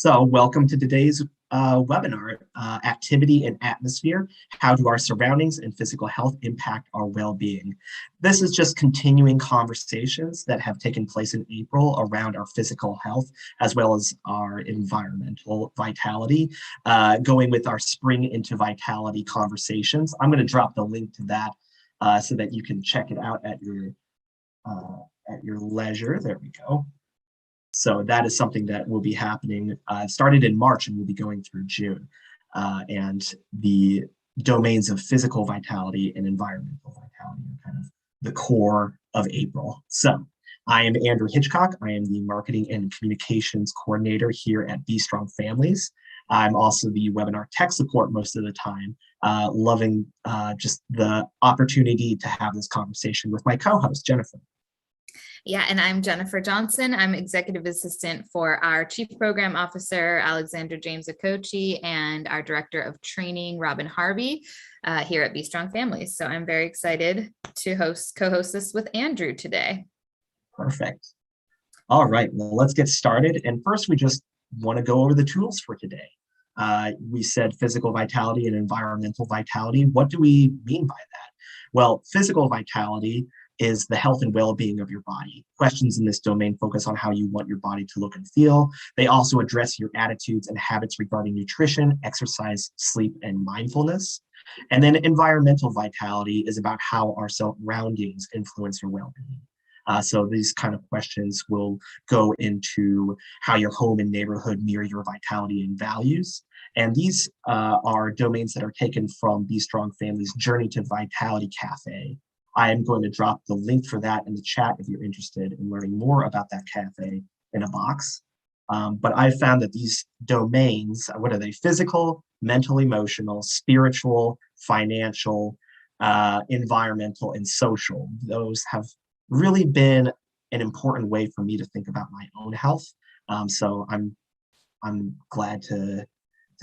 So welcome to today's webinar, Activity and Atmosphere, How Do Our Surroundings and Physical Health Impact Our Well-Being? This is just continuing conversations that have taken place in April around our physical health, as well as our environmental vitality, going with our Spring into Vitality conversations. I'm gonna drop the link to that so that you can check it out at your leisure. There we go. So that is something that will be happening. It started in March and will be going through June. And the domains of physical vitality and environmental vitality are kind of the core of April. So I am Andrew Hitchcock. I am the Marketing and Communications Coordinator here at Be Strong Families. I'm also the webinar tech support most of the time, loving just the opportunity to have this conversation with my co-host, Jennifer. Yeah, and I'm Jennifer Johnson. I'm executive assistant for our Chief Program Officer, Alexander James Okochi, and our Director of Training, Robin Harvey, here at Be Strong Families. So I'm very excited to co-host this with Andrew today. Perfect. All right, well, let's get started. And first, we just want to go over the tools for today. We said physical vitality and environmental vitality. What do we mean by that? Well, physical vitality is the health and well-being of your body. Questions in this domain focus on how you want your body to look and feel. They also address your attitudes and habits regarding nutrition, exercise, sleep, and mindfulness. And then environmental vitality is about how our surroundings influence your well-being. So these kind of questions will go into how your home and neighborhood mirror your vitality and values. And these are domains that are taken from Be Strong Families' Journey to Vitality Café. I am going to drop the link for that in the chat if you're interested in learning more about that cafe in a box. But I found that these domains, what are they? Physical, mental, emotional, spiritual, financial, environmental, and social. Those have really been an important way for me to think about my own health. So I'm glad to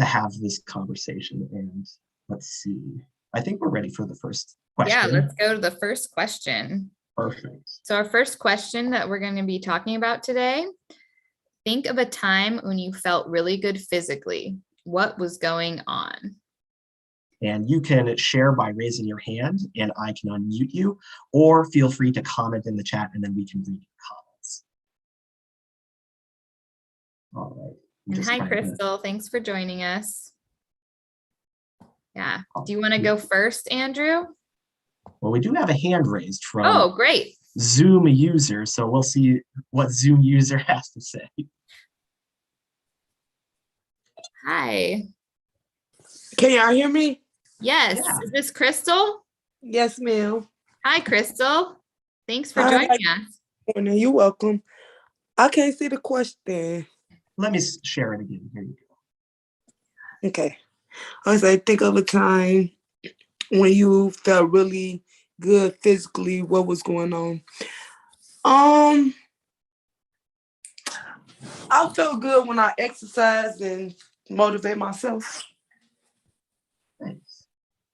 have this conversation. And let's see. I think we're ready for the first question. Yeah, let's go to the first question. Perfect. So our first question that we're going to be talking about today, think of a time when you felt really good physically. What was going on? And you can share by raising your hand and I can unmute you, or feel free to comment in the chat and then we can read your comments. All right. And hi, Crystal. Thanks for joining us. Yeah. Do you want to go first, Andrew? Well, we do have a hand raised from oh, great. Zoom user, so we'll see what Zoom user has to say. Hi. Can y'all hear me? Yes. Yeah. Is this Crystal? Yes, ma'am. Hi, Crystal. Thanks for joining us. You're welcome. I can't see the question. Let me share it again. Here you go. Okay. I was like, think of a time when you felt really good physically. What was going on? I felt good when I exercised and motivate myself. Thanks.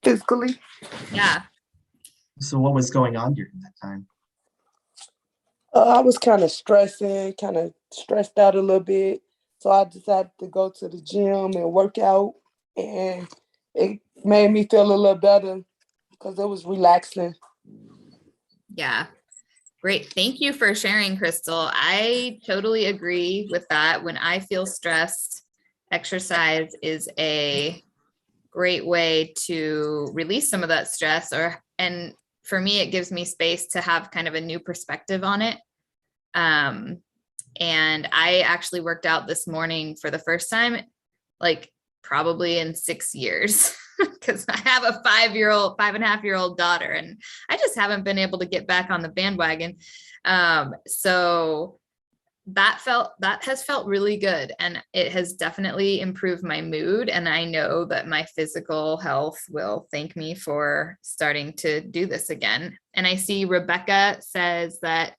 Physically. Yeah. So what was going on during that time? I was kind of stressed out a little bit. So I decided to go to the gym and work out. And it made me feel a little better because it was relaxing. Yeah. Great. Thank you for sharing, Crystal. I totally agree with that. When I feel stressed, exercise is a great way to release some of that stress, and for me, it gives me space to have kind of a new perspective on it. And I actually worked out this morning for the first time, like probably in 6 years, because I have a 5.5-year-old daughter, and I just haven't been able to get back on the bandwagon. So that has felt really good, and it has definitely improved my mood. And I know that my physical health will thank me for starting to do this again. And I see Rebecca says that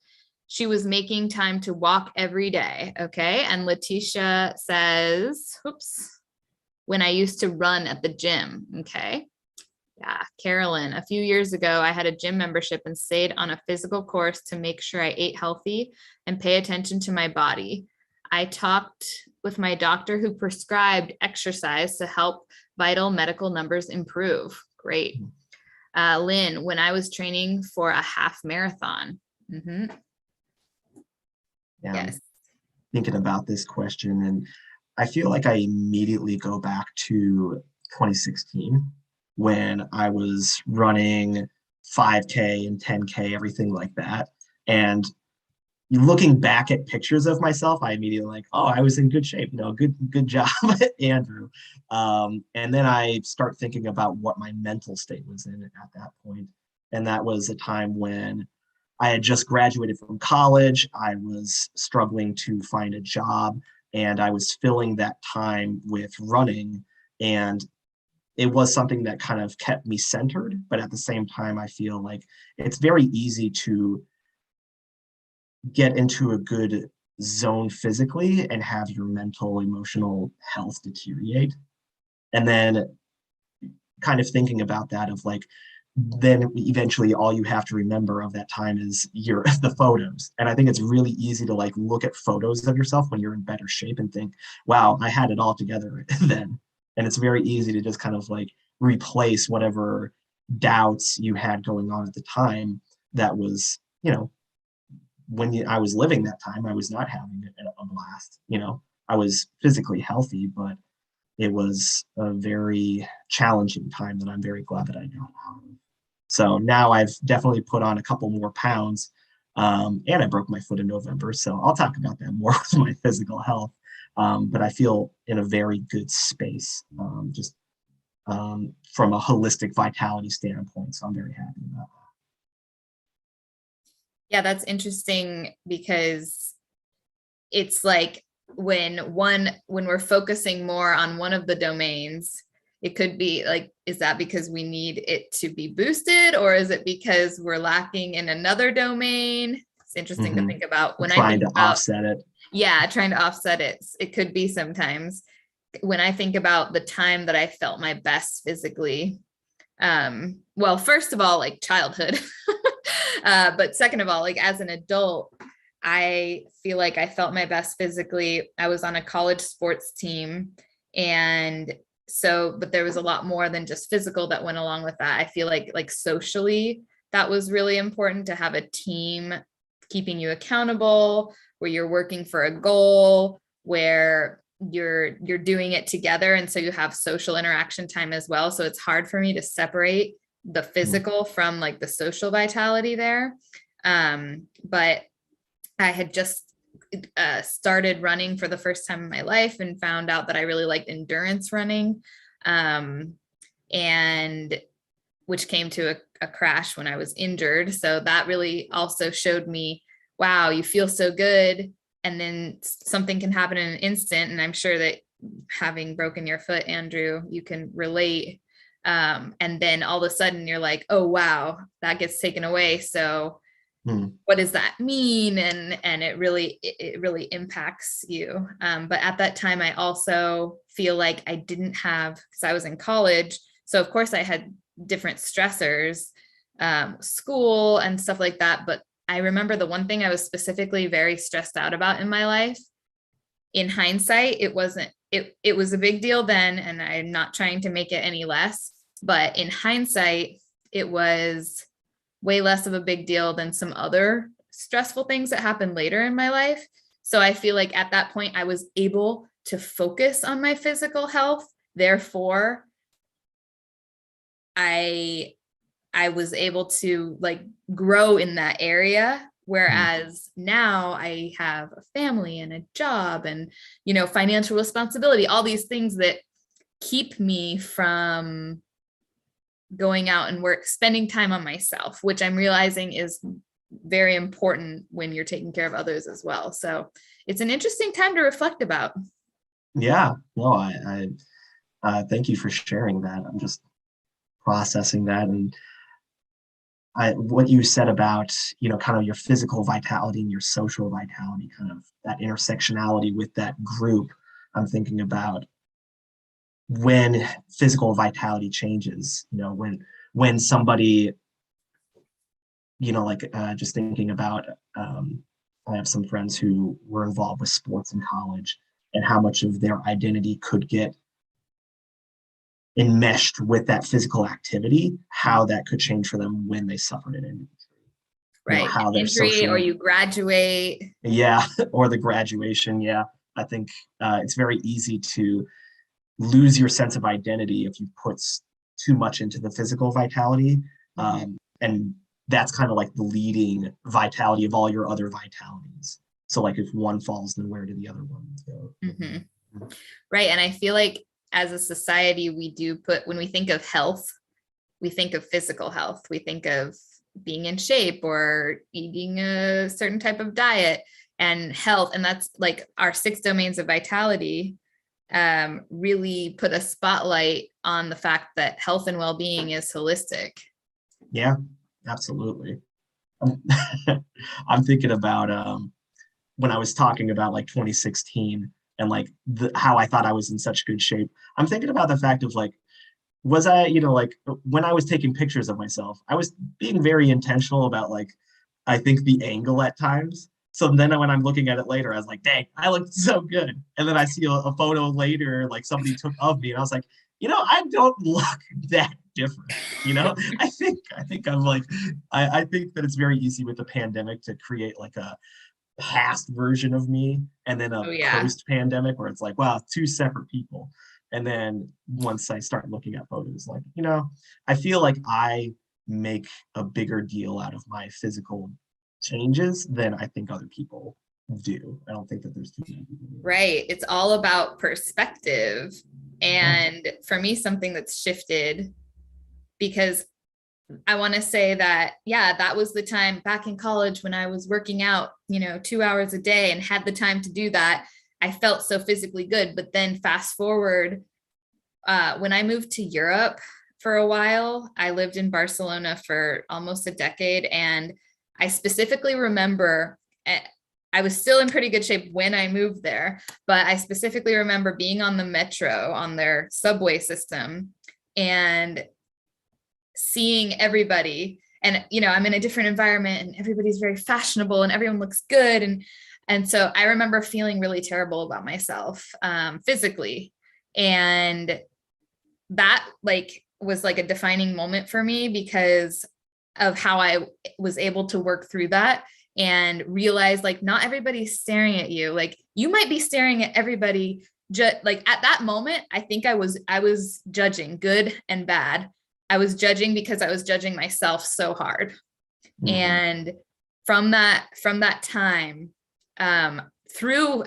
she was making time to walk every day. Okay. And Letitia says, oops, when I used to run at the gym. Okay. Yeah. Carolyn, a few years ago, I had a gym membership and stayed on a physical course to make sure I ate healthy and pay attention to my body. I talked with my doctor who prescribed exercise to help vital medical numbers improve. Great. Lynn, when I was training for a half marathon. Yeah, Yes. thinking about this question, and I feel like I immediately go back to 2016 when I was running 5K and 10K, everything like that. And looking back at pictures of myself, I immediately like, oh, I was in good shape. Good job, Andrew. And then I start thinking about what my mental state was in at that point. And that was a time when I had just graduated from college. I was struggling to find a job, and I was filling that time with running. And it was something that kind of kept me centered. But at the same time, I feel like it's very easy to get into a good zone physically and have your mental, emotional health deteriorate. And then kind of thinking about that of like, then eventually all you have to remember of that time is the photos. And I think it's really easy to like look at photos of yourself when you're in better shape and think, wow, I had it all together then. And it's very easy to just kind of like replace whatever doubts you had going on at the time. That was, when I was living that time, I was not having a blast. I was physically healthy, but it was a very challenging time that I'm very glad that I got out of. So now I've definitely put on a couple more pounds, and I broke my foot in November. So I'll talk about that more with my physical health. But I feel in a very good space, just from a holistic vitality standpoint. So I'm very happy about that. Yeah, that's interesting because it's like when we're focusing more on one of the domains, it could be like, is that because we need it to be boosted, or is it because we're lacking in another domain? It's interesting to think about when I think about offset it. Yeah, trying to offset it. It could be sometimes. When I think about the time that I felt my best physically, well, first of all, like childhood, but second of all, like as an adult, I feel like I felt my best physically. I was on a college sports team, and but there was a lot more than just physical that went along with that. I feel like socially, that was really important to have a team keeping you accountable, where you're working for a goal, where you're doing it together. And so you have social interaction time as well. So it's hard for me to separate the physical from like the social vitality there. But I had just started running for the first time in my life and found out that I really liked endurance running, and which came to a crash when I was injured. So that really also showed me, wow, you feel so good, and then something can happen in an instant. And I'm sure that having broken your foot, Andrew, you can relate. And then all of a sudden you're like, oh, wow, that gets taken away. So what does that mean? And it really impacts you. But at that time, I also feel like I didn't have, because I was in college. So of course I had different stressors, school and stuff like that. But I remember the one thing I was specifically very stressed out about in my life. In hindsight, it wasn't, it was a big deal then, and I'm not trying to make it any less, but in hindsight, it was way less of a big deal than some other stressful things that happened later in my life. So I feel like at that point I was able to focus on my physical health. Therefore, I was able to like grow in that area. Whereas now I have a family and a job and, financial responsibility, all these things that keep me from going out and spending time on myself, which I'm realizing is very important when you're taking care of others as well. So it's an interesting time to reflect about. Yeah, no, I thank you for sharing that. I'm just processing that. And what you said about, kind of your physical vitality and your social vitality, kind of that intersectionality with that group. I'm thinking about when physical vitality changes, when somebody, just thinking about, I have some friends who were involved with sports in college, and how much of their identity could get enmeshed with that physical activity, how that could change for them when they suffered an injury. Right. How they're Injury, social, or you graduate. yeah, or the graduation. Yeah, I think it's very easy to lose your sense of identity if you put too much into the physical vitality. And that's kind of like the leading vitality of all your other vitalities. So like if one falls, then where do the other ones go? Right. And I feel like as a society, we do put, when we think of health, we think of physical health. We think of being in shape or eating a certain type of diet and health. And that's like our 6 domains of vitality really put a spotlight on the fact that health and well-being is holistic. Yeah, absolutely. I'm thinking about when I was talking about like 2016 and like how I thought I was in such good shape. I'm thinking about the fact of like, was I, like when I was taking pictures of myself, I was being very intentional about like, I think the angle at times. So then when I'm looking at it later, I was like, dang, I looked so good. And then I see a photo later, like somebody took of me and I was like, I don't look that different. I think I'm like, I think that it's very easy with the pandemic to create like a past version of me and then a post-pandemic where it's like, wow, 2 separate people. And then once I start looking at photos, like, I feel like I make a bigger deal out of my physical changes than I think other people do. I don't think that there's too many people. Right. It's all about perspective. And for me, something that's shifted, because I want to say that, that was the time back in college when I was working out, 2 hours a day and had the time to do that. I felt so physically good. But then fast forward, when I moved to Europe for a while, I lived in Barcelona for almost a decade. And I specifically remember, I was still in pretty good shape when I moved there, but I specifically remember being on the metro, on their subway system, and seeing everybody. And, I'm in a different environment and everybody's very fashionable and everyone looks good. And so I remember feeling really terrible about myself, physically. And that was like a defining moment for me because of how I was able to work through that and realize like not everybody's staring at you. Like you might be staring at everybody like at that moment. I think I was judging good and bad. I was judging because I was judging myself so hard. And from that time, through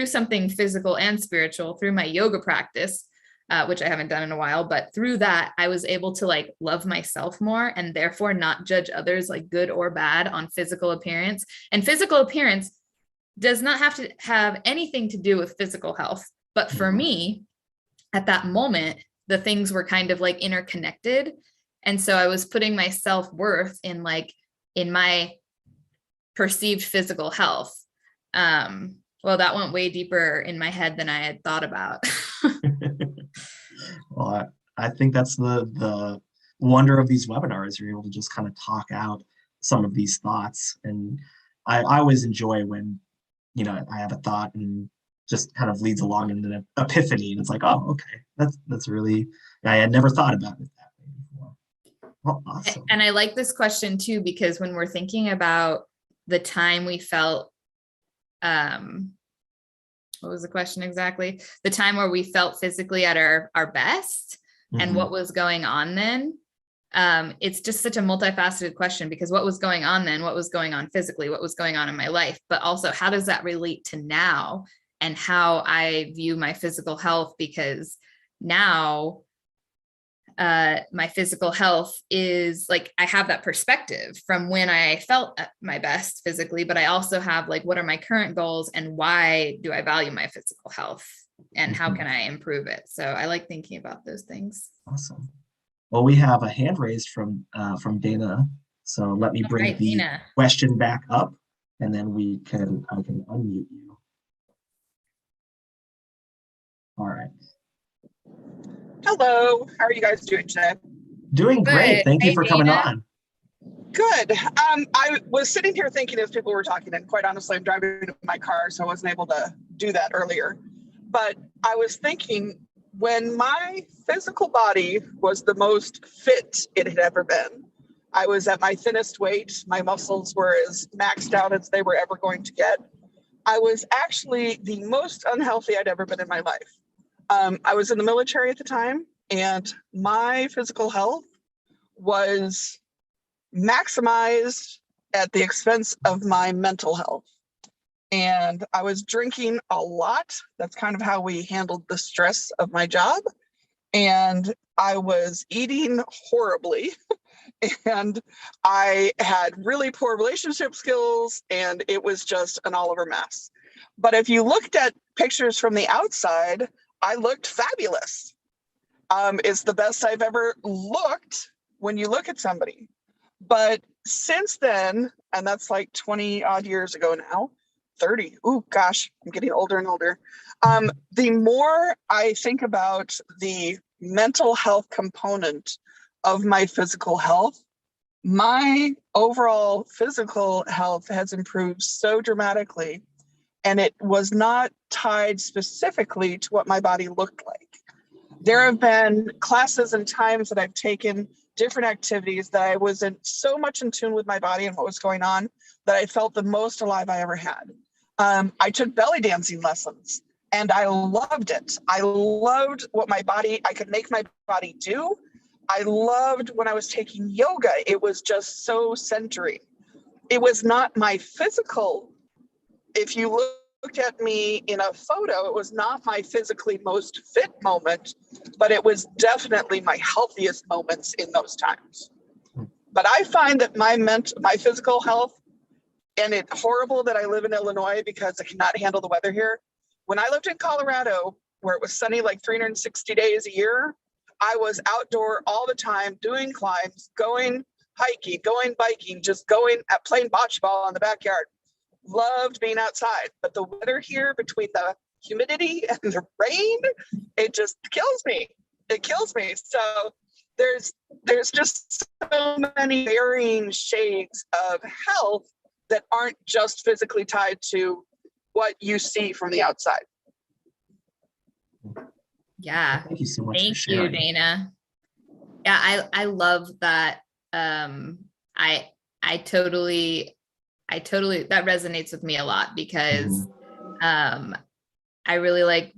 something physical and spiritual, through my yoga practice, which I haven't done in a while, but through that, I was able to like love myself more and therefore not judge others like good or bad on physical appearance. And physical appearance does not have to have anything to do with physical health. But for me, at that moment, the things were kind of like interconnected. And so I was putting my self-worth in my perceived physical health. Well, that went way deeper in my head than I had thought about. Well, I think that's the wonder of these webinars. You're able to just kind of talk out some of these thoughts. And I always enjoy when, I have a thought and just kind of leads along in an epiphany. And it's like, oh, okay, that's really, I had never thought about it that way before. Well, awesome. And I like this question too, because when we're thinking about the time we felt, what was the question exactly? The time where we felt physically at our best and what was going on then. It's just such a multifaceted question because what was going on then, what was going on physically, what was going on in my life, but also how does that relate to now and how I view my physical health? Because now my physical health is like, I have that perspective from when I felt at my best physically, but I also have like, what are my current goals and why do I value my physical health and how can I improve it? So I like thinking about those things. Awesome. Well, we have a hand raised from Dana. So let me bring the Dana. question back up and then I can unmute you. All right. Hello, how are you guys doing today? Doing great. Good. Thank you Hey, for coming Dana. on. Good. I was sitting here thinking as people were talking, and quite honestly, I'm driving my car, so I wasn't able to do that earlier. But I was thinking, when my physical body was the most fit it had ever been, I was at my thinnest weight. My muscles were as maxed out as they were ever going to get. I was actually the most unhealthy I'd ever been in my life. I was in the military at the time, and my physical health was maximized at the expense of my mental health. And I was drinking a lot. That's kind of how we handled the stress of my job. And I was eating horribly. And I had really poor relationship skills, and it was just an all over mess. But if you looked at pictures from the outside, I looked fabulous. It's the best I've ever looked when you look at somebody. But since then, and that's like 20 odd years ago now, 30. Oh gosh, I'm getting older and older. The more I think about the mental health component of my physical health, my overall physical health has improved so dramatically, and it was not tied specifically to what my body looked like. There have been classes and times that I've taken, different activities, that I was so much in tune with my body and what was going on that I felt the most alive I ever had. I took belly dancing lessons, and I loved it. I loved what I could make my body do. I loved when I was taking yoga. It was just so centering. It was not my physical. If you looked at me in a photo, it was not my physically most fit moment, but it was definitely my healthiest moments in those times. But I find that my physical health, and it's horrible that I live in Illinois because I cannot handle the weather here. When I lived in Colorado, where it was sunny like 360 days a year, I was outdoor all the time, doing climbs, going hiking, going biking, just playing bocce ball in the backyard. Loved being outside. But the weather here, between the humidity and the rain, it just kills me. It kills me. So there's just so many varying shades of health that aren't just physically tied to what you see from the outside. Yeah. Thank you so much. Thank you, Dana. Yeah, I love that. I totally that resonates with me a lot because I really like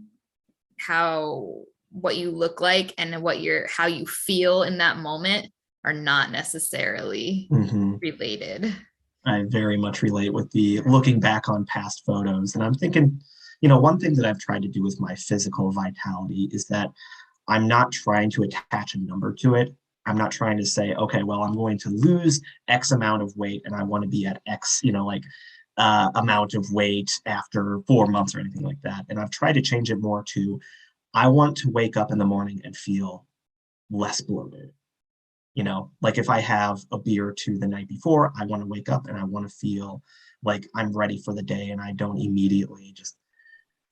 what you look like and how you feel in that moment are not necessarily related. I very much relate with the looking back on past photos. And I'm thinking, one thing that I've tried to do with my physical vitality is that I'm not trying to attach a number to it. I'm not trying to say, okay, well, I'm going to lose X amount of weight and I want to be at X, amount of weight after 4 months or anything like that. And I've tried to change it more to, I want to wake up in the morning and feel less bloated. Like if I have a beer or two the night before, I want to wake up and I want to feel like I'm ready for the day and I don't immediately just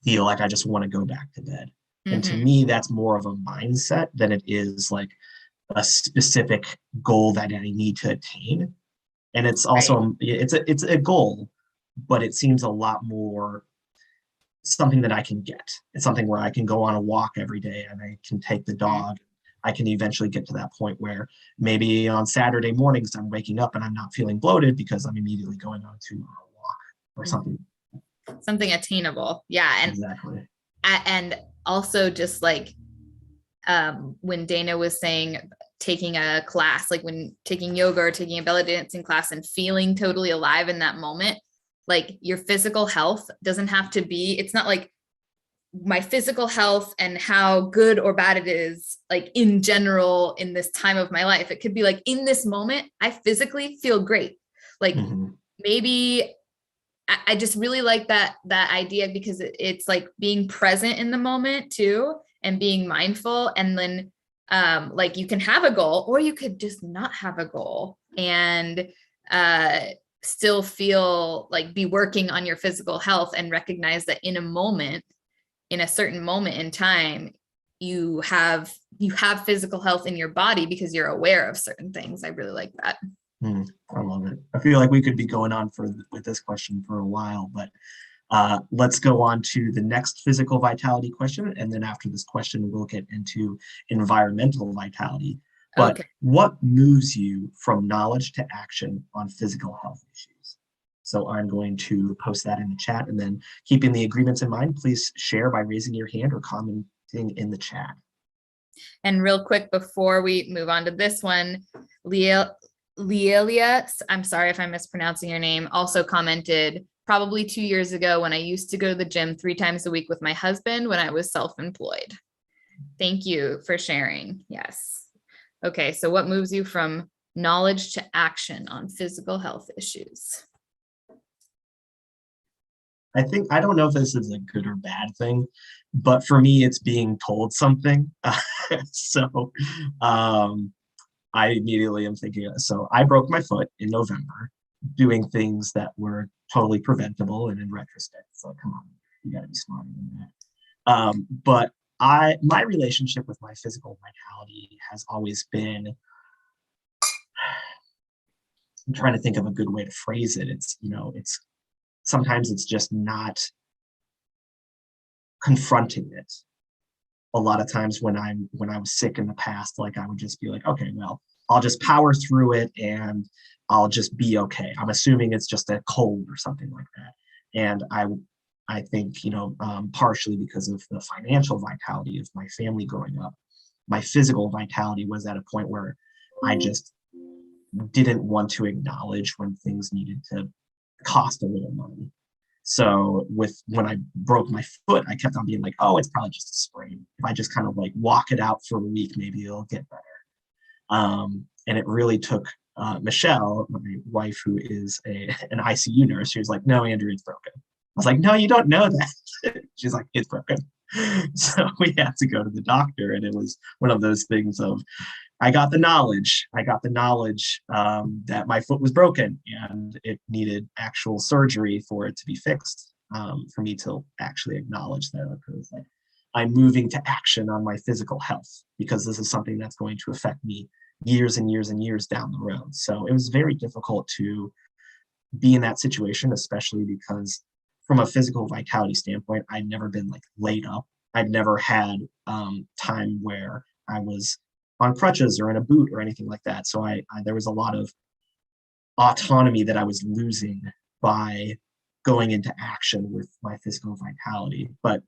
feel like I just want to go back to bed. And to me, that's more of a mindset than it is like a specific goal that I need to attain. And it's also, it's a goal, but it seems a lot more something that I can get. It's something where I can go on a walk every day and I can take the dog. I can eventually get to that point where maybe on Saturday mornings I'm waking up and I'm not feeling bloated because I'm immediately going on to a walk or something. Something attainable. Yeah. And exactly. And also just like when Dana was saying taking a class, like when taking yoga or taking a belly dancing class and feeling totally alive in that moment, like your physical health doesn't have to be, it's not like my physical health and how good or bad it is, like in general, in this time of my life. It could be like in this moment, I physically feel great. Like maybe I just really like that idea because it's like being present in the moment too, and being mindful. And then like you can have a goal or you could just not have a goal and still feel like be working on your physical health and recognize that in a certain moment in time, you have physical health in your body because you're aware of certain things. I really like that. I love it. I feel like we could be going on with this question for a while, but Let's go on to the next physical vitality question. And then after this question, we'll get into environmental vitality. But Okay. what moves you from knowledge to action on physical health issues? So I'm going to post that in the chat, and then keeping the agreements in mind, please share by raising your hand or commenting in the chat. And real quick, before we move on to this one, Leelia, I'm sorry if I'm mispronouncing your name, also commented, probably 2 years ago when I used to go to the gym 3 times a week with my husband when I was self-employed. Thank you for sharing. Yes. Okay, so what moves you from knowledge to action on physical health issues? I don't know if this is a good or bad thing, but for me, it's being told something. So I immediately am thinking, so I broke my foot in November doing things that were totally preventable, and in retrospect, so come on, you gotta be smarter than that. But my relationship with my physical vitality has always been, I'm trying to think of a good way to phrase it. It's, it's sometimes it's just not confronting it. A lot of times when I was sick in the past, like I would just be like, okay, well, I'll just power through it and I'll just be okay. I'm assuming it's just a cold or something like that. And I think, partially because of the financial vitality of my family growing up, my physical vitality was at a point where I just didn't want to acknowledge when things needed to cost a little money. So when I broke my foot, I kept on being like, oh, it's probably just a sprain. If I just kind of like walk it out for a week, maybe it'll get better. And it really took Michelle, my wife, who is an ICU nurse. She was like, no, Andrew, it's broken. I was like, no, you don't know that. She's like, it's broken. So we had to go to the doctor, and it was one of those things of, I got the knowledge that my foot was broken and it needed actual surgery for it to be fixed, for me to actually acknowledge that. Because like, I'm moving to action on my physical health because this is something that's going to affect me years and years and years down the road. So it was very difficult to be in that situation, especially because from a physical vitality standpoint, I'd never been like laid up. I'd never had time where I was on crutches or in a boot or anything like that. So there was a lot of autonomy that I was losing by going into action with my physical vitality. But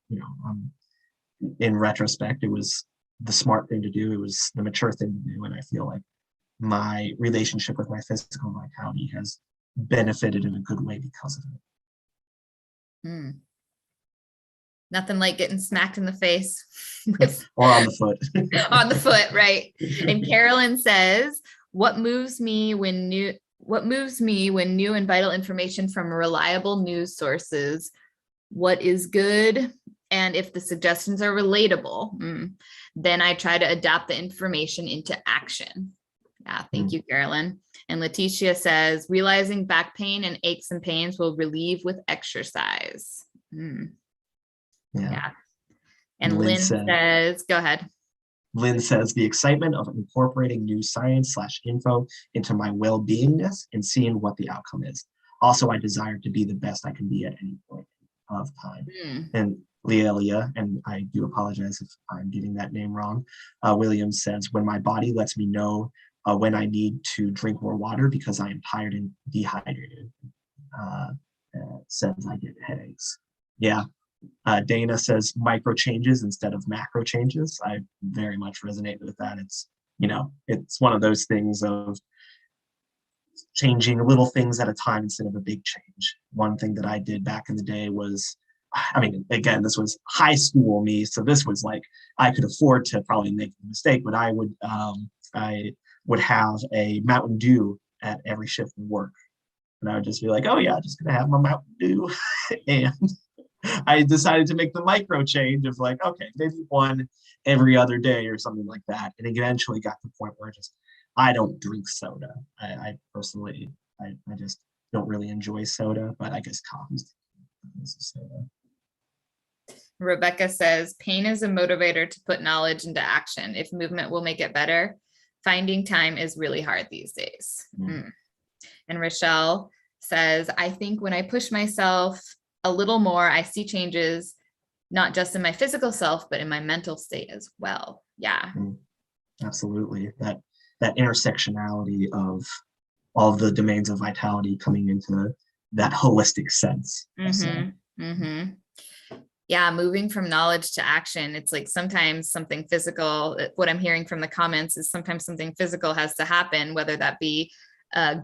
in retrospect, it was the smart thing to do. It was the mature thing to do, and I feel like my relationship with my physical vitality has benefited in a good way because of it. Nothing like getting smacked in the face or on the foot. On the foot, right? And Carolyn says, what moves me when new and vital information from reliable news sources? What is good? And if the suggestions are relatable, then I try to adapt the information into action. Yeah, thank you, Carolyn. And Letitia says, realizing back pain and aches and pains will relieve with exercise. Yeah. And Lynn says, go ahead. Lynn says, the excitement of incorporating new science/info into my well-beingness and seeing what the outcome is. Also, I desire to be the best I can be at any point of time. And Leah, and I do apologize if I'm getting that name wrong, Williams says, when my body lets me know when I need to drink more water because I am tired and dehydrated, says I get headaches. Yeah. Dana says micro changes instead of macro changes. I very much resonate with that. It's, it's one of those things of changing little things at a time instead of a big change. One thing that I did back in the day was, again, this was high school me. So this was like, I could afford to probably make a mistake, but I would have a Mountain Dew at every shift of work. And I would just be like, oh yeah, just gonna have my Mountain Dew. And I decided to make the micro change of like, okay, maybe one every other day or something like that. And it eventually got to the point where I don't drink soda. I personally, I just don't really enjoy soda, but I guess coffee's soda. Rebecca says, pain is a motivator to put knowledge into action. If movement will make it better, finding time is really hard these days. And Rochelle says, I think when I push myself a little more. I see changes, not just in my physical self, but in my mental state as well. Yeah. Absolutely. That intersectionality of all the domains of vitality coming into that holistic sense. Yeah, moving from knowledge to action. It's like sometimes something physical, what I'm hearing from the comments is sometimes something physical has to happen, whether that be a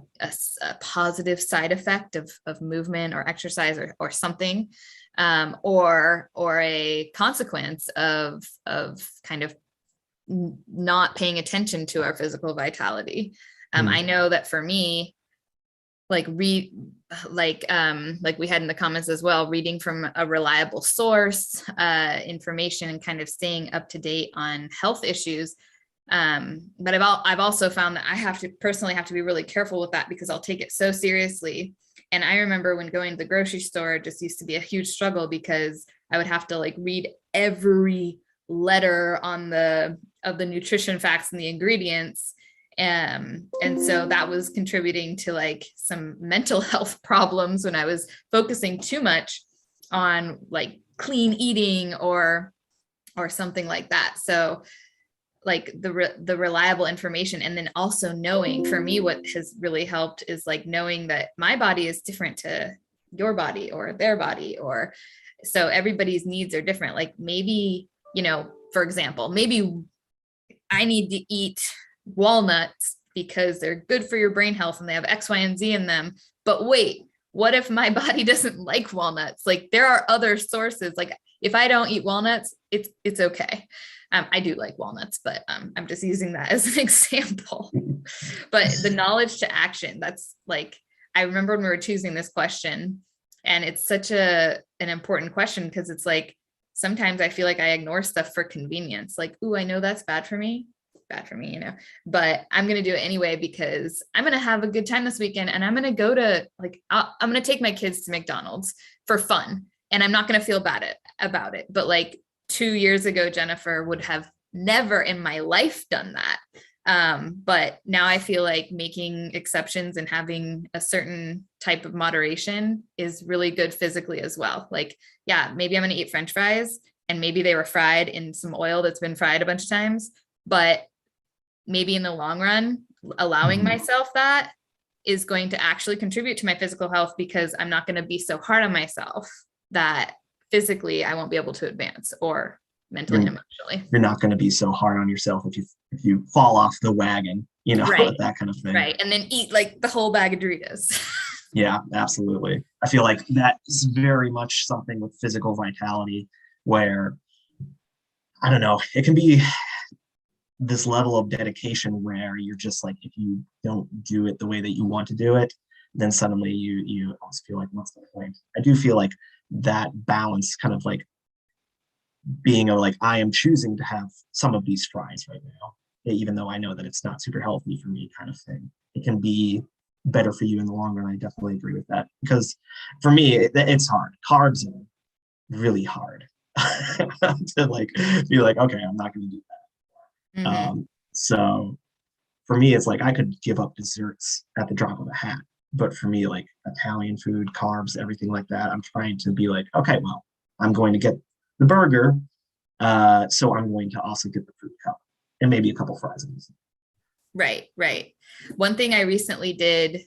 positive side effect of movement or exercise or something, or a consequence of kind of not paying attention to our physical vitality. I know that for me, like we had in the comments as well, reading from a reliable source, information, and kind of staying up to date on health issues. But I've also found that I personally have to be really careful with that because I'll take it so seriously. And I remember when going to the grocery store, it just used to be a huge struggle because I would have to like read every letter of the nutrition facts and the ingredients. And so that was contributing to like some mental health problems when I was focusing too much on like clean eating or something like that. So like the reliable information, and then also knowing, for me, what has really helped is like knowing that my body is different to your body or their body, or so everybody's needs are different. Like maybe, for example, maybe I need to eat walnuts because they're good for your brain health and they have X, Y, and Z in them. But wait, what if my body doesn't like walnuts? Like there are other sources. Like if I don't eat walnuts, it's okay. I do like walnuts, but I'm just using that as an example. But the knowledge to action, that's like, I remember when we were choosing this question, and it's such an important question because it's like, sometimes I feel like I ignore stuff for convenience. Like, ooh, I know that's bad for me, but I'm going to do it anyway because I'm going to have a good time this weekend. And I'm going to go to I'm going to take my kids to McDonald's for fun. And I'm not going to feel bad about it. But like 2 years ago, Jennifer would have never in my life done that. But now I feel like making exceptions and having a certain type of moderation is really good physically as well. Like, yeah, maybe I'm going to eat French fries and maybe they were fried in some oil that's been fried a bunch of times, but maybe in the long run, allowing myself that is going to actually contribute to my physical health because I'm not going to be so hard on myself that physically I won't be able to advance, or mentally and emotionally. You're not going to be so hard on yourself if you fall off the wagon, Right. that kind of thing. Right. And then eat like the whole bag of Doritos. Yeah, absolutely. I feel like that's very much something with physical vitality where, I don't know, it can be this level of dedication where you're just like, if you don't do it the way that you want to do it, then suddenly you almost feel like, what's the point? I do feel like that balance kind of like being like, I am choosing to have some of these fries right now, even though I know that it's not super healthy for me kind of thing. It can be better for you in the long run. I definitely agree with that because for me, it's hard. Carbs are really hard to like be like, okay, I'm not going to do that. So for me, it's like I could give up desserts at the drop of a hat. But for me, like Italian food, carbs, everything like that, I'm trying to be like, okay, well, I'm going to get the burger. So I'm going to also get the fruit cup and maybe a couple fries. Right. One thing I recently did,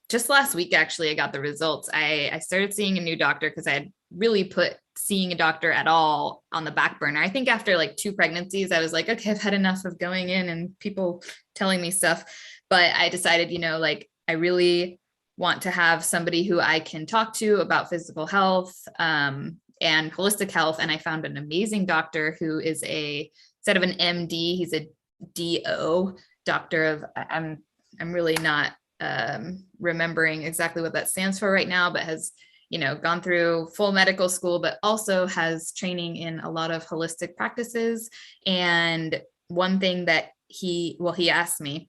just last week, actually, I got the results. I started seeing a new doctor because I had really put seeing a doctor at all on the back burner. I think after like 2 pregnancies, I was like, okay, I've had enough of going in and people telling me stuff. But I decided, like I really want to have somebody who I can talk to about physical health and holistic health. And I found an amazing doctor who is instead of an MD, he's a DO, doctor of, I'm really not remembering exactly what that stands for right now, but has gone through full medical school, but also has training in a lot of holistic practices. And one thing that he asked me,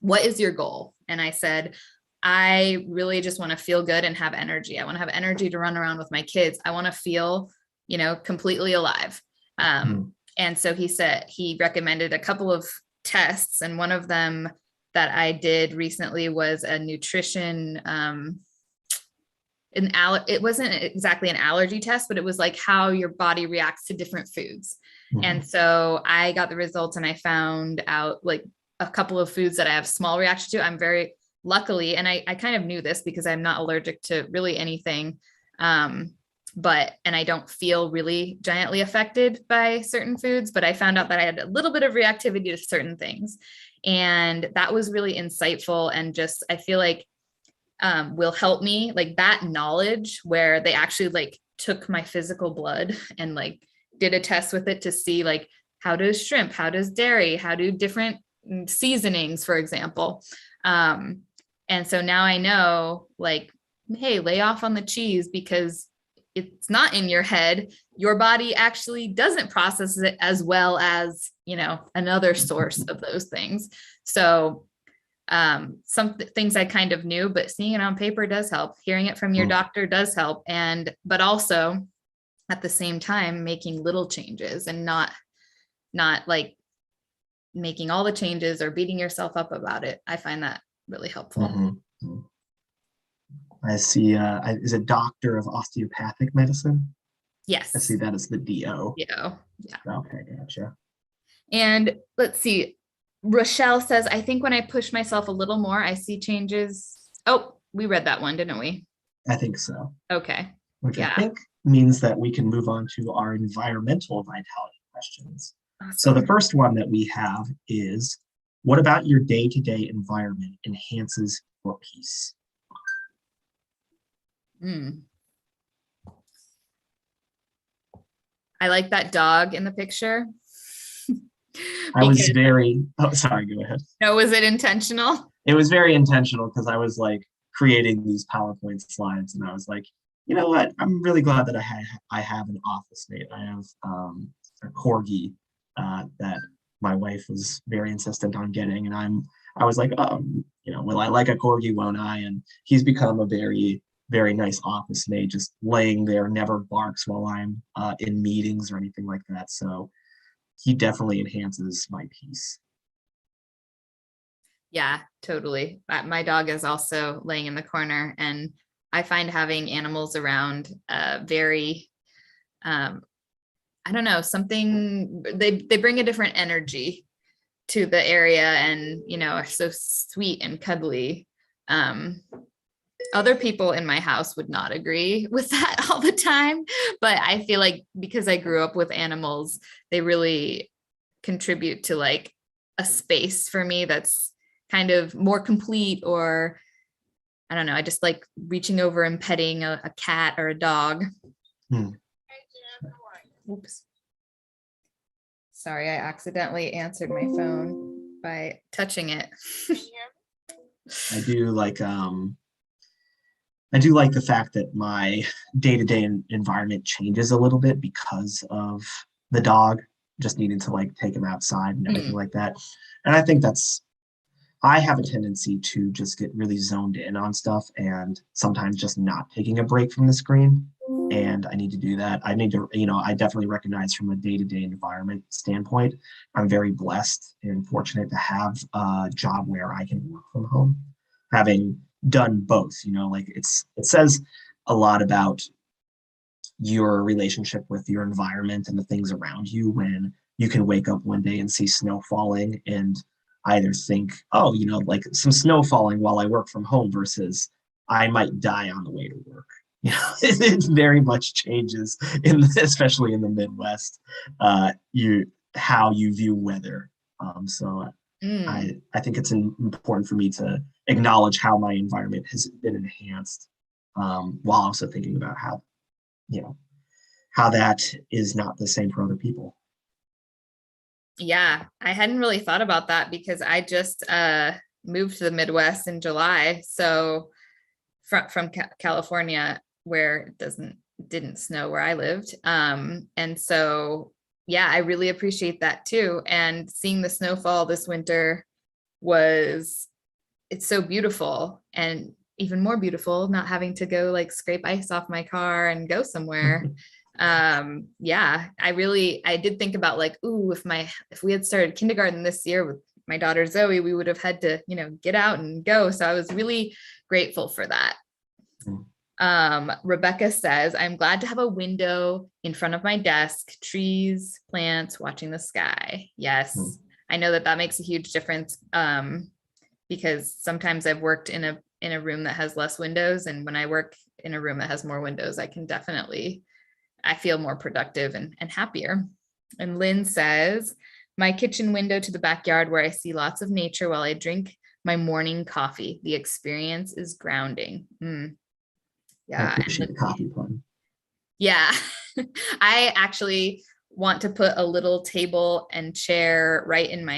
what is your goal? And I said, I really just want to feel good and have energy. I want to have energy to run around with my kids. I want to feel, completely alive. And so he recommended a couple of tests. And one of them that I did recently was a nutrition, it wasn't exactly an allergy test, but it was like how your body reacts to different foods. Mhm. And so I got the results and I found out like a couple of foods that I have small reaction to. I'm very luckily, and I kind of knew this because I'm not allergic to really anything. And I don't feel really giantly affected by certain foods, but I found out that I had a little bit of reactivity to certain things. And that was really insightful. And just, I feel like will help me, like that knowledge where they actually like took my physical blood and like did a test with it to see like, how does shrimp, how does dairy, how do different seasonings, for example. And so now I know like, hey, lay off on the cheese because it's not in your head. Your body actually doesn't process it as well as, you know, another source of those things. So some things I kind of knew, but seeing it on paper does help. Hearing it from your doctor does help. But also at the same time, making little changes and not like making all the changes or beating yourself up about it. I find that really helpful. Mm-hmm. I see. Is it doctor of osteopathic medicine? Yes. I see that as the DO. Yeah. Okay, gotcha. And let's see. Rochelle says, I think when I push myself a little more, I see changes. Oh, we read that one, didn't we? I think so. Okay. Which Yeah. I think means that we can move on to our environmental vitality questions. Awesome. So the first one that we have is, what about your day-to-day environment enhances your peace? I like that dog in the picture. I was very, oh, sorry, go ahead. No, was it intentional? It was very intentional because I was like creating these PowerPoint slides and I was like, you know what? I'm really glad that I have an office mate. I have a corgi that my wife was very insistent on getting, and I was like, you know, will I like a corgi, won't I? And he's become a very, very nice office mate, just laying there, never barks while I'm in meetings or anything like that. So he definitely enhances my peace. Yeah, totally. My dog is also laying in the corner, and I find having animals around very, I don't know, something, they bring a different energy to the area and, you know, are so sweet and cuddly. Other people in my house would not agree with that all the time, but I feel like because I grew up with animals, they really contribute to like a space for me that's kind of more complete, or I don't know, I just like reaching over and petting a cat or a dog. Oops. Sorry, I accidentally answered my phone by touching it. I do like the fact that my day-to-day environment changes a little bit because of the dog, just needing to like take him outside and everything like that. And I think I have a tendency to just get really zoned in on stuff and sometimes just not taking a break from the screen. And I need to do that. I need to, you know, I definitely recognize from a day-to-day environment standpoint, I'm very blessed and fortunate to have a job where I can work from home, having done both. You know, like it says a lot about your relationship with your environment and the things around you when you can wake up one day and see snow falling and either think, oh, you know, like some snow falling while I work from home versus I might die on the way to work. You know, it very much changes especially in the Midwest, how you view weather. So I think it's important for me to acknowledge how my environment has been enhanced, while also thinking about how, you know, how that is not the same for other people. Yeah, I hadn't really thought about that because I just moved to the Midwest in July. So from California, where it didn't snow where I lived. And so, yeah, I really appreciate that too. And seeing the snowfall this winter it's so beautiful, and even more beautiful not having to go like scrape ice off my car and go somewhere. Yeah, I did think about like, ooh, if we had started kindergarten this year with my daughter Zoe, we would have had to, you know, get out and go. So I was really grateful for that. Rebecca says, I'm glad to have a window in front of my desk, trees, plants, watching the sky. Yes, I know that makes a huge difference, because sometimes I've worked in a room that has less windows, and when I work in a room that has more windows, I feel more productive and happier. And Lynn says, my kitchen window to the backyard where I see lots of nature while I drink my morning coffee. The experience is grounding. I Yeah. appreciate the coffee pun. Yeah. I actually want to put a little table and chair right in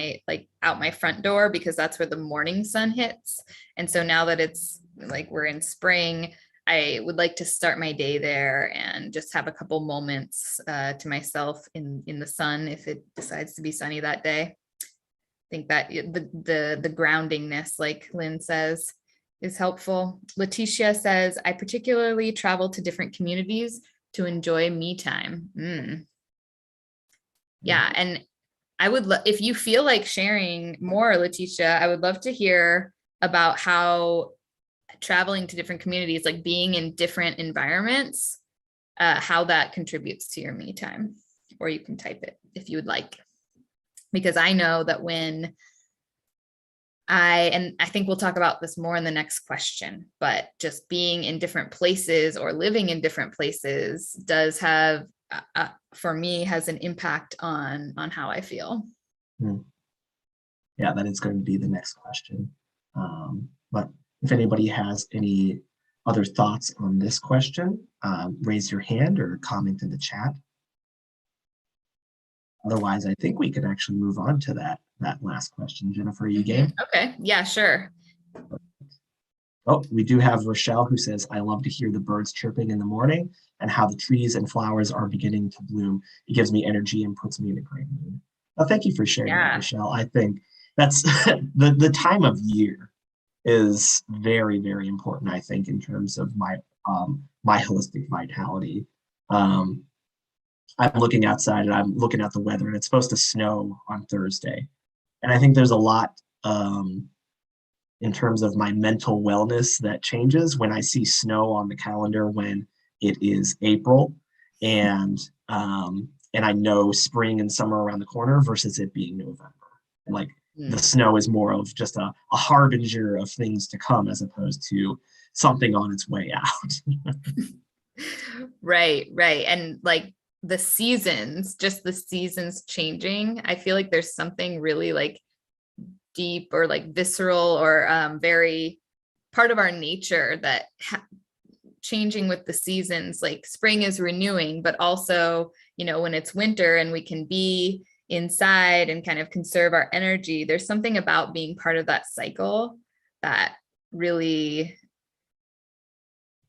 out my front door, because that's where the morning sun hits. And so now that it's like we're in spring, I would like to start my day there and just have a couple moments to myself in the sun if it decides to be sunny that day. I think that the groundingness, like Lynn says, is helpful. Letitia says, I particularly travel to different communities to enjoy me time. Yeah. And I would if you feel like sharing more, Letitia, I would love to hear about how traveling to different communities, like being in different environments, how that contributes to your me time. Or you can type it if you would like, because I know that when I think we'll talk about this more in the next question, but just being in different places or living in different places does have, for me, has an impact on how I feel. Yeah, that is going to be the next question. But if anybody has any other thoughts on this question, raise your hand or comment in the chat. Otherwise, I think we could actually move on to that last question. Jennifer, are you game? Okay, yeah, sure. Oh, we do have Rochelle who says, I love to hear the birds chirping in the morning and how the trees and flowers are beginning to bloom. It gives me energy and puts me in a great mood. Well, thank you for sharing that, Rochelle. I think that's the time of year is very, very important, I think, in terms of my holistic vitality. I'm looking outside and I'm looking at the weather, and it's supposed to snow on Thursday. And I think there's a lot in terms of my mental wellness that changes when I see snow on the calendar when it is April, and I know spring and summer around the corner versus it being November. Like the snow is more of just a harbinger of things to come as opposed to something on its way out. Right. And like the seasons changing, I feel like there's something really like deep or like visceral or very part of our nature that changing with the seasons. Like spring is renewing, but also, when it's winter and we can be inside and kind of conserve our energy, there's something about being part of that cycle that really,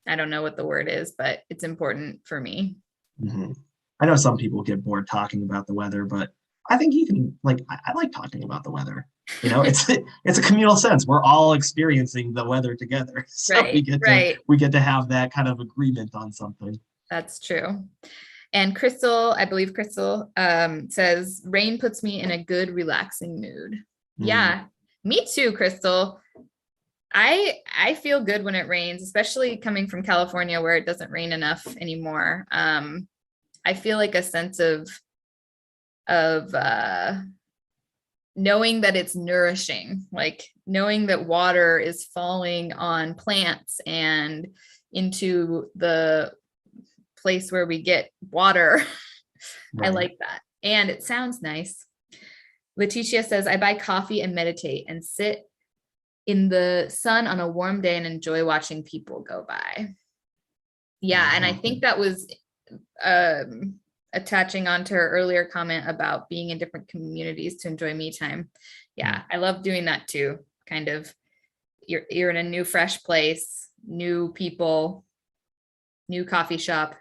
I don't know what the word is, but it's important for me. I know some people get bored talking about the weather, but I think you can, I like talking about the weather. It's a communal sense. We're all experiencing the weather together. So we get to have that kind of agreement on something. That's true. And Crystal, I believe Crystal says, rain puts me in a good, relaxing mood. Yeah, me too, Crystal. I feel good when it rains, especially coming from California where it doesn't rain enough anymore. I feel like a sense of knowing that it's nourishing, like knowing that water is falling on plants and into the place where we get water. I like that. And it sounds nice. Letitia says, I buy coffee and meditate and sit in the sun on a warm day and enjoy watching people go by. Yeah. And I think that was attaching on to her earlier comment about being in different communities to enjoy me time. Yeah. I love doing that too. Kind of you're in a new, fresh place, new people, new coffee shop.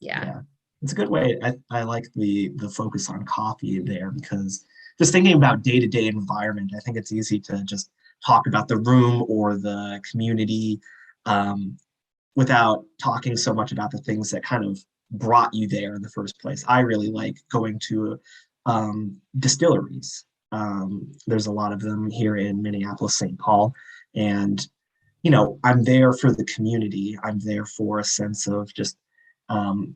Yeah. It's a good way. I like the focus on coffee there, because just thinking about day-to-day environment, I think it's easy to just talk about the room or the community without talking so much about the things that kind of brought you there in the first place. I really like going to distilleries. There's a lot of them here in Minneapolis, St. Paul, and I'm there for the community. I'm there for a sense of just um,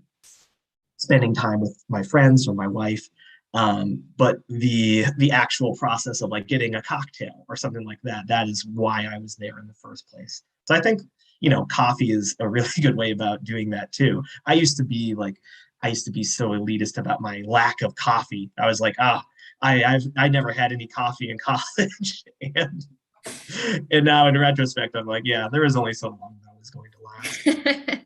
spending time with my friends or my wife. But the actual process of like getting a cocktail or something like that, that is why I was there in the first place. So I think, coffee is a really good way about doing that too. I used to be so elitist about my lack of coffee. I was like, I never had any coffee in college. And now in retrospect, I'm like, yeah, there was only so long that was going to last.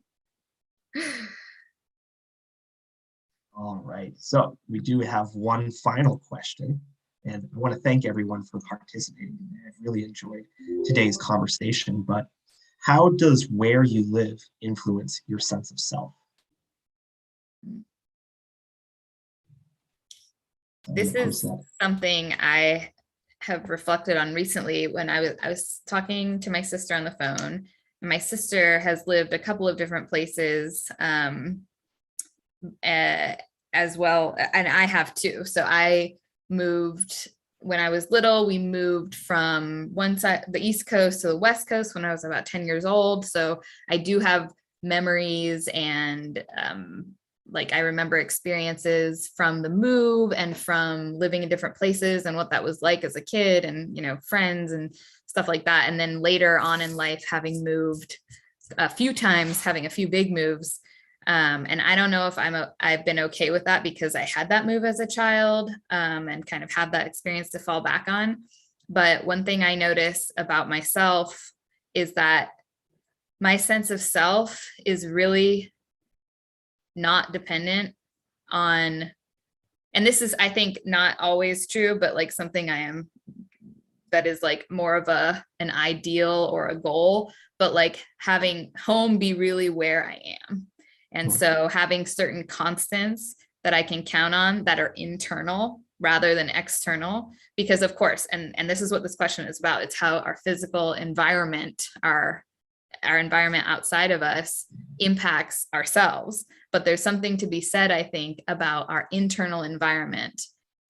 All right, so we do have one final question, and I want to thank everyone for participating. I've really enjoyed today's conversation, but how does where you live influence your sense of self? This is something I have reflected on recently when I was talking to my sister on the phone. My sister has lived a couple of different places as well, and I have too. So I moved when I was little. We moved from one side, the East Coast, to the West Coast when I was about 10 years old. So I do have memories and like I remember experiences from the move and from living in different places and what that was like as a kid, and friends and stuff like that. And then later on in life, having moved a few times, having a few big moves. And I don't know if I've been okay with that because I had that move as a child and kind of had that experience to fall back on. But one thing I notice about myself is that my sense of self is really not dependent on, and this is, I think, not always true, but like something that is like more of an ideal or a goal, but like having home be really where I am. And so having certain constants that I can count on that are internal rather than external, because of course, and this is what this question is about, it's how our physical environment, our environment outside of us impacts ourselves. But there's something to be said, I think, about our internal environment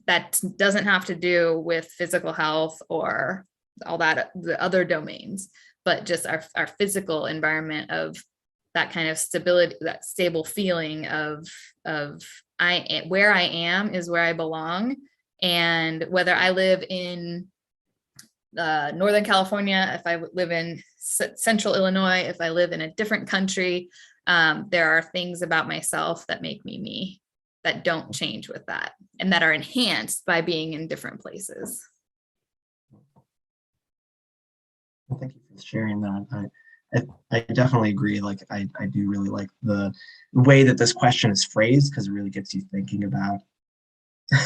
that doesn't have to do with physical health or all that, the other domains, but just our physical environment of that kind of stability, that stable feeling of where I am is where I belong. And whether I live in Northern California, if I live in Central Illinois, if I live in a different country, there are things about myself that make me me that don't change with that and that are enhanced by being in different places. Well, thank you for sharing that. I definitely agree. Like I do really like the way that this question is phrased because it really gets you thinking about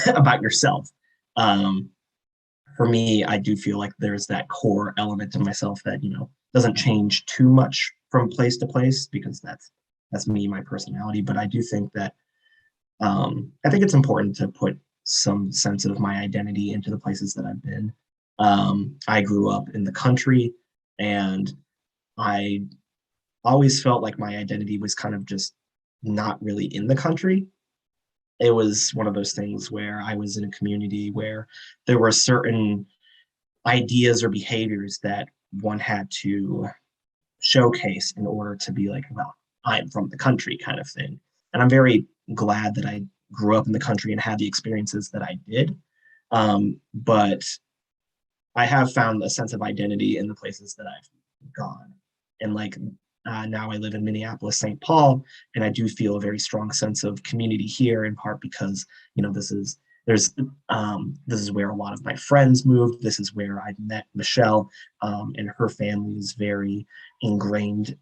about yourself. For me, I do feel like there's that core element of myself that doesn't change too much from place to place because that's me, my personality. But I do think that I think it's important to put some sense of my identity into the places that I've been. I grew up in the country, and I always felt like my identity was kind of just not really in the country. It was one of those things where I was in a community where there were certain ideas or behaviors that one had to showcase in order to be like, well, I'm from the country kind of thing. And I'm very glad that I grew up in the country and had the experiences that I did. But I have found a sense of identity in the places that I've gone. And like now I live in Minneapolis, St. Paul, and I do feel a very strong sense of community here, in part because this is where a lot of my friends moved. This is where I met Michelle, and her family is very ingrained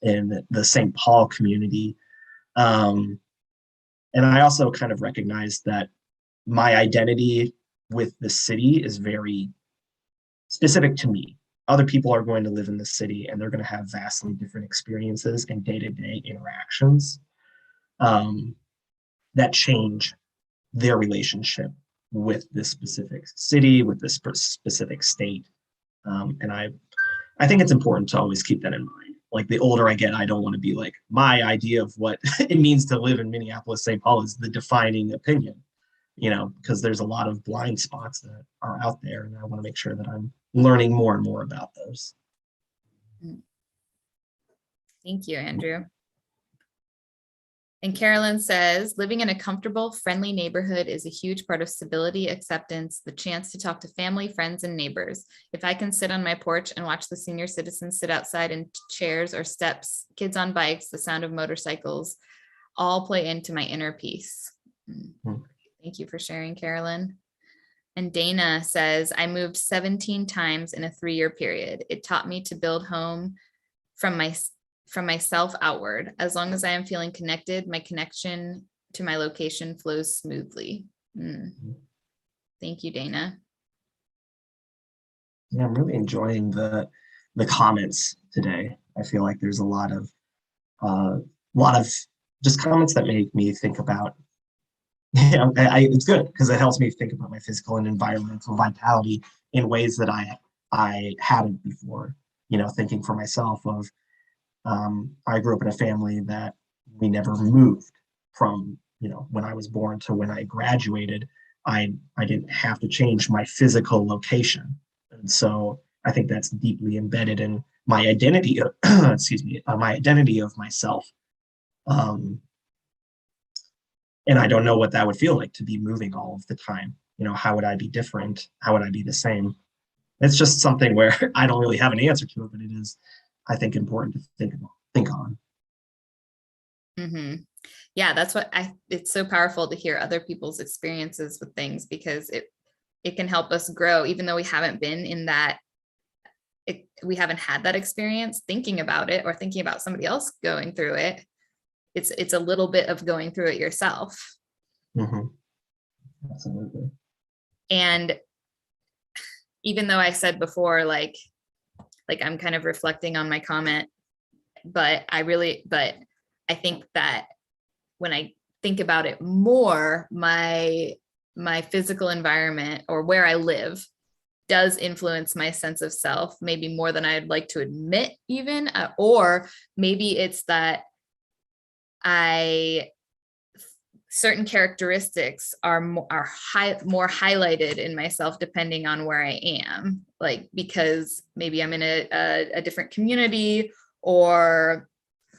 in the St. Paul community. And I also kind of recognize that my identity with the city is very specific to me. Other people are going to live in the city and they're going to have vastly different experiences and day-to-day interactions that change their relationship with this specific city, with this specific state. And I think it's important to always keep that in mind. Like the older I get, I don't want to be like, my idea of what it means to live in Minneapolis, St. Paul is the defining opinion, because there's a lot of blind spots that are out there. And I want to make sure that I'm learning more and more about those. Thank you, Andrew. And Carolyn says, living in a comfortable, friendly neighborhood is a huge part of stability, acceptance, the chance to talk to family, friends, and neighbors. If I can sit on my porch and watch the senior citizens sit outside in chairs or steps, kids on bikes, the sound of motorcycles, all play into my inner peace. Thank you for sharing, Carolyn. And Dana says, I moved 17 times in a 3-year period. It taught me to build home from myself outward. As long as I am feeling connected, my connection to my location flows smoothly. Thank you, Dana. Yeah, I'm really enjoying the comments today. I feel like there's a lot of just comments that make me think about. It's good because it helps me think about my physical and environmental vitality in ways that I hadn't before. Thinking for myself of I grew up in a family that we never moved from, when I was born to when I graduated. I didn't have to change my physical location. And so I think that's deeply embedded in my identity, my identity of myself. And I don't know what that would feel like to be moving all of the time. How would I be different? How would I be the same? It's just something where I don't really have an answer to it, but it is, I think, important to think on. Yeah, that's what it's so powerful to hear other people's experiences with things, because it can help us grow, even though we haven't been in that, we haven't had that experience. Thinking about it or thinking about somebody else going through it, it's a little bit of going through it yourself. Absolutely. And even though I said before, like I'm kind of reflecting on my comment, but I think that when I think about it more, my physical environment or where I live does influence my sense of self, maybe more than I'd like to admit even, or maybe it's that certain characteristics are more highlighted in myself depending on where I am, like because maybe I'm in a different community, or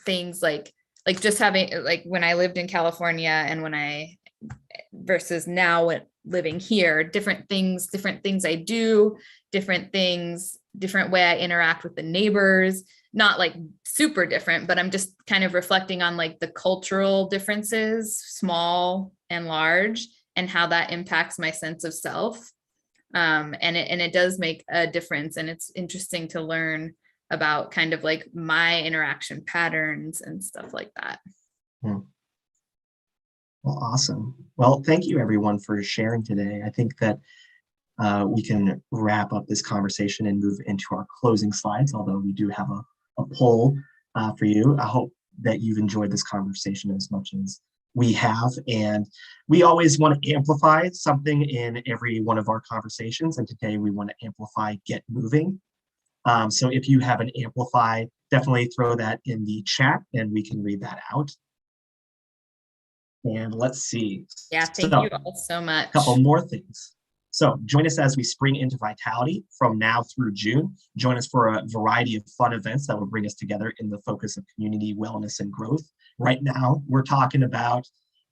things like just having, like when I lived in California and versus now living here, different things I do, different way I interact with the neighbors, not like super different, but I'm just kind of reflecting on like the cultural differences, small and large, and how that impacts my sense of self. And it does make a difference. And it's interesting to learn about kind of like my interaction patterns and stuff like that. Well, awesome. Well, thank you everyone for sharing today. I think that we can wrap up this conversation and move into our closing slides, although we do have a poll for you. I hope that you've enjoyed this conversation as much as we have, and we always want to amplify something in every one of our conversations, and today we want to amplify get moving. So if you have an amplify, definitely throw that in the chat and we can read that out. And let's see. Yeah, thank you all so much. A couple more things. So join us as we spring into Vitality from now through June. Join us for a variety of fun events that will bring us together in the focus of community wellness and growth. Right now, we're talking about,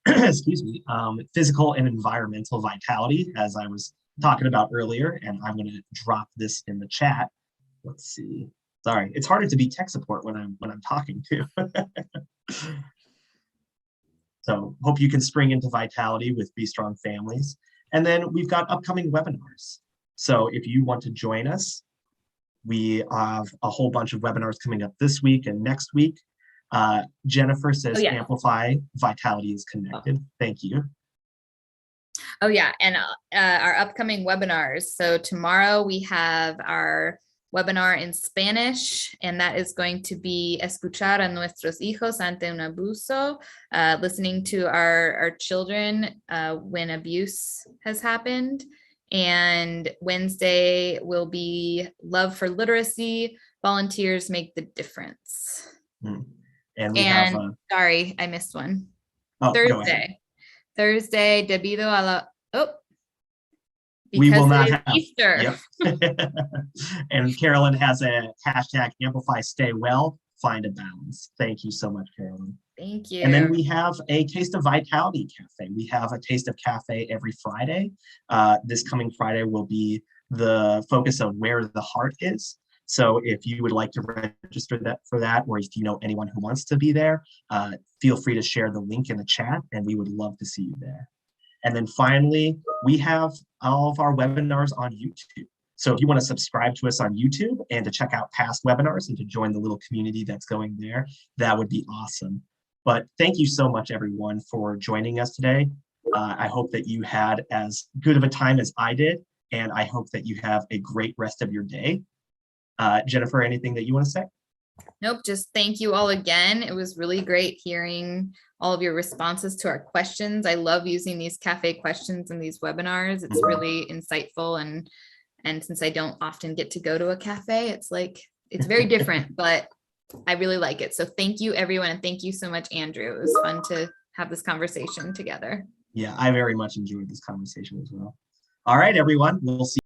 physical and environmental vitality, as I was talking about earlier, and I'm going to drop this in the chat. Let's see. Sorry, it's harder to be tech support when I'm talking too. So hope you can spring into Vitality with Be Strong Families. And then we've got upcoming webinars. So if you want to join us, we have a whole bunch of webinars coming up this week and next week. Jennifer says, Amplify, Vitality is connected. Thank you. Oh yeah, and our upcoming webinars. So tomorrow we have our webinar in Spanish, and that is going to be Escuchar a nuestros hijos ante un abuso, listening to our children when abuse has happened. And Wednesday will be Love for Literacy, Volunteers Make the Difference. And sorry, I missed one. Oh, Thursday, debido a la, We will Because not it is have Easter. Yep. And Carolyn has a hashtag amplify stay well, find a balance. Thank you so much, Carolyn. Thank you. And then we have a Taste of Vitality Cafe. We have a Taste of Cafe every Friday. This coming Friday will be the focus of Where the Heart Is. So if you would like to register for that, or if you know anyone who wants to be there, feel free to share the link in the chat, and we would love to see you there. And then finally, we have all of our webinars on YouTube. So if you want to subscribe to us on YouTube and to check out past webinars and to join the little community that's going there, that would be awesome. But thank you so much, everyone, for joining us today. I hope that you had as good of a time as I did, and I hope that you have a great rest of your day. Jennifer, anything that you want to say? Nope, just thank you all again. It was really great hearing all of your responses to our questions. I love using these cafe questions in these webinars. It's really insightful, and since I don't often get to go to a cafe, it's like, it's very different, but I really like it. So thank you, everyone. And thank you so much, Andrew. It was fun to have this conversation together. Yeah, I very much enjoyed this conversation as well. All right, everyone, we'll see